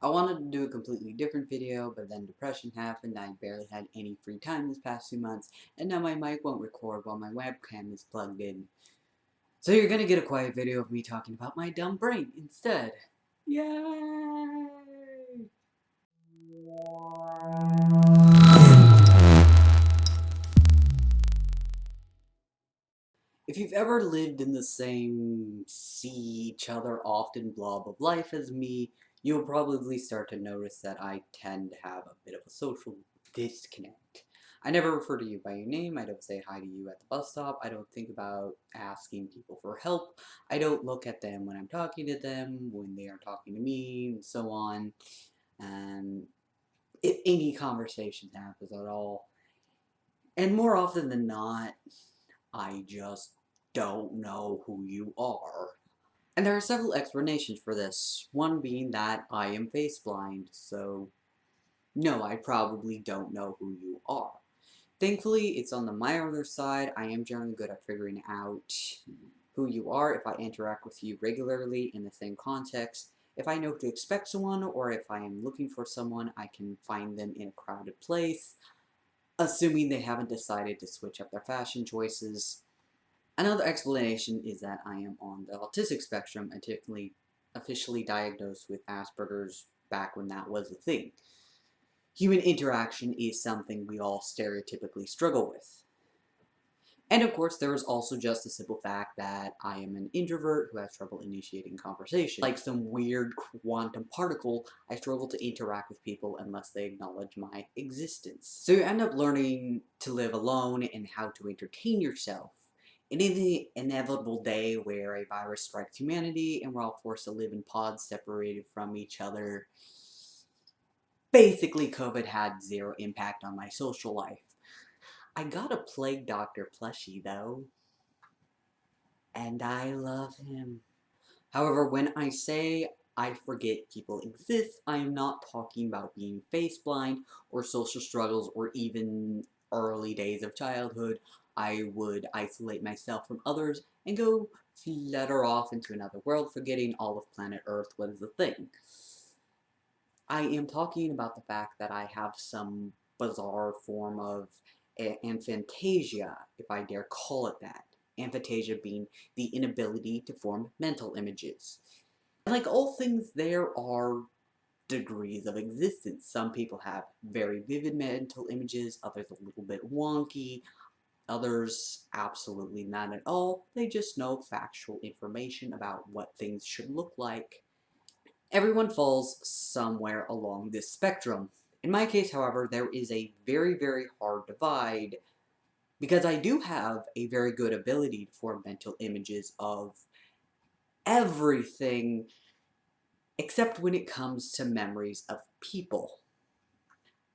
I wanted to do a completely different video, but then depression happened, I barely had any free time this past 2 months, and now my mic won't record while my webcam is plugged in. So you're gonna get a quiet video of me talking about my dumb brain instead. Yay! If you've ever lived in the same see each other often blob of life as me, you'll probably start to notice that I tend to have a bit of a social disconnect. I never refer to you by your name, I don't say hi to you at the bus stop, I don't think about asking people for help, I don't look at them when I'm talking to them, when they are talking to me, and so on. And if any conversation happens at all, and more often than not, I just don't know who you are. And there are several explanations for this, one being that I am face blind, so no, I probably don't know who you are. Thankfully, it's on the my other side, I am generally good at figuring out who you are if I interact with you regularly in the same context. If I know to expect someone, or if I am looking for someone, I can find them in a crowded place, assuming they haven't decided to switch up their fashion choices. Another explanation is that I am on the autistic spectrum and typically officially diagnosed with Asperger's back when that was a thing. Human interaction is something we all stereotypically struggle with. And of course, there is also just the simple fact that I am an introvert who has trouble initiating conversation. Like some weird quantum particle, I struggle to interact with people unless they acknowledge my existence. So you end up learning to live alone and how to entertain yourself. And in the inevitable day where a virus strikes humanity and we're all forced to live in pods separated from each other, basically COVID had zero impact on my social life. I got a Plague Doctor plushie though, and I love him. However, when I say I forget people exist, I am not talking about being face blind or social struggles or even early days of childhood. I would isolate myself from others and go flutter off into another world, forgetting all of planet Earth was a thing. I am talking about the fact that I have some bizarre form of aphantasia, if I dare call it that. Aphantasia being the inability to form mental images. Like all things, there are degrees of existence. Some people have very vivid mental images, others a little bit wonky, others absolutely not at all. They just know factual information about what things should look like. Everyone falls somewhere along this spectrum. In my case, however, there is a very, very hard divide because I do have a very good ability to form mental images of everything except when it comes to memories of people.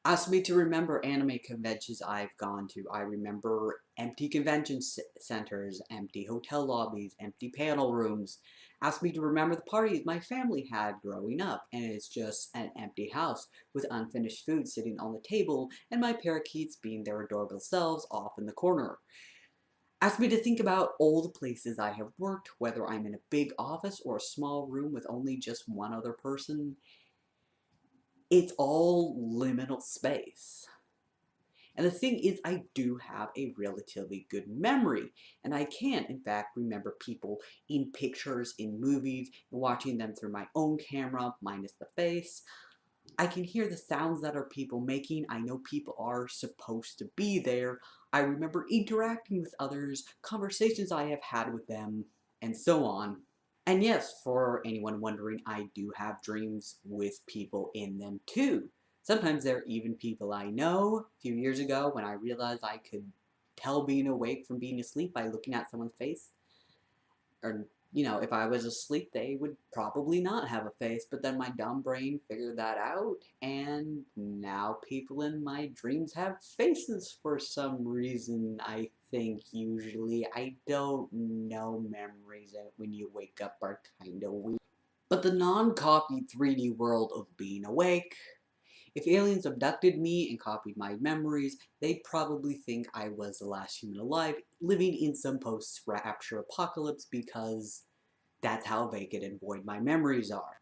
Ask me to remember anime conventions I've gone to. I remember empty convention centers, empty hotel lobbies, empty panel rooms. Ask me to remember the parties my family had growing up, and it's just an empty house with unfinished food sitting on the table and my parakeets being their adorable selves off in the corner. Ask me to think about all the places I have worked, whether I'm in a big office or a small room with only just one other person. It's all liminal space. And the thing is, I do have a relatively good memory, and I can, in fact, remember people in pictures, in movies, and watching them through my own camera, minus the face. I can hear the sounds that are people making. I know people are supposed to be there. I remember interacting with others, conversations I have had with them, and so on. And yes, for anyone wondering, I do have dreams with people in them too. Sometimes they're even people I know. A few years ago, when I realized I could tell being awake from being asleep by looking at someone's face, or, if I was asleep, they would probably not have a face, but then my dumb brain figured that out, and now people in my dreams have faces for some reason, I think, usually. I don't know, memories that when you wake up are kinda weird. But the non-copied 3D world of being awake, if aliens abducted me and copied my memories, they'd probably think I was the last human alive, living in some post-rapture apocalypse because that's how vacant and void my memories are.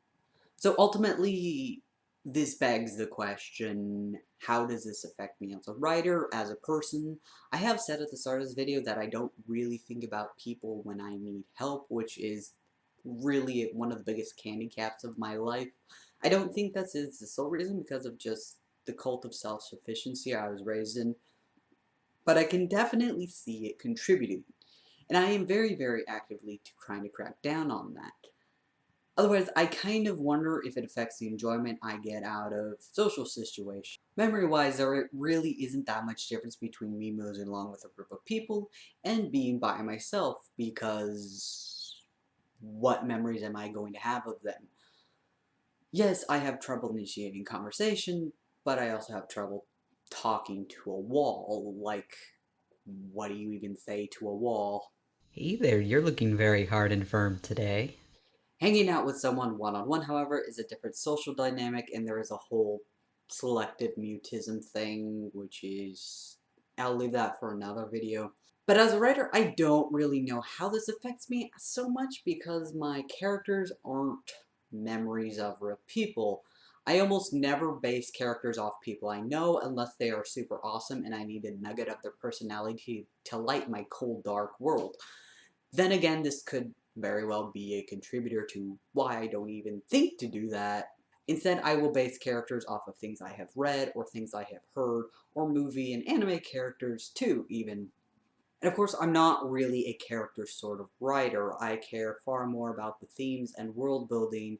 So ultimately, This begs the question, how does this affect me as a writer, as a person? I have said at the start of this video that I don't really think about people when I need help, which is really one of the biggest handicaps of my life. I don't think that's the sole reason because of just the cult of self-sufficiency I was raised in, but I can definitely see it contributing. And I am very, very actively trying to crack down on that. Otherwise, I kind of wonder if it affects the enjoyment I get out of social situations. Memory-wise, there really isn't that much difference between me moving along with a group of people and being by myself, because what memories am I going to have of them? Yes, I have trouble initiating conversation, but I also have trouble talking to a wall. Like, what do you even say to a wall? Hey there, you're looking very hard and firm today. Hanging out with someone one-on-one, however, is a different social dynamic, and there is a whole selective mutism thing, which is... I'll leave that for another video. But as a writer, I don't really know how this affects me so much because my characters aren't memories of real people. I almost never base characters off people I know unless they are super awesome and I need a nugget of their personality to light my cold, dark world. Then again, this could very well be a contributor to why I don't even think to do that. Instead, I will base characters off of things I have read, or things I have heard, or movie and anime characters too, even. And of course, I'm not really a character sort of writer. I care far more about the themes and world building,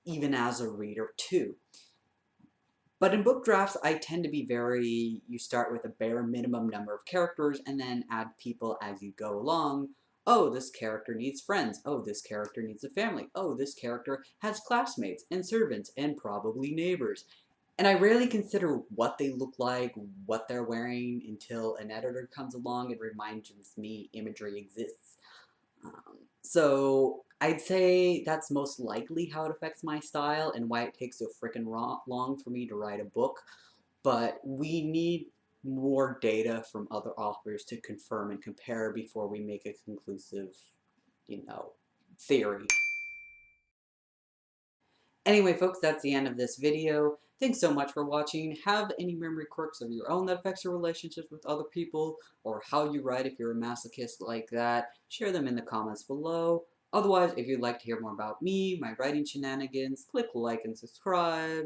even as a reader too. But in book drafts, I tend to be very, you start with a bare minimum number of characters and then add people as you go along. Oh, this character needs friends. Oh, this character needs a family. Oh, this character has classmates and servants and probably neighbors. And I rarely consider what they look like, what they're wearing, until an editor comes along and reminds me imagery exists. So I'd say that's most likely how it affects my style and why it takes so frickin' long for me to write a book. But we need more data from other authors to confirm and compare before we make a conclusive, theory. Anyway, folks, that's the end of this video. Thanks so much for watching. Have any memory quirks of your own that affects your relationships with other people, or how you write if you're a masochist like that? Share them in the comments below. Otherwise, if you'd like to hear more about me, my writing shenanigans, click like and subscribe.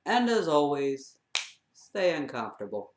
And as always, stay uncomfortable.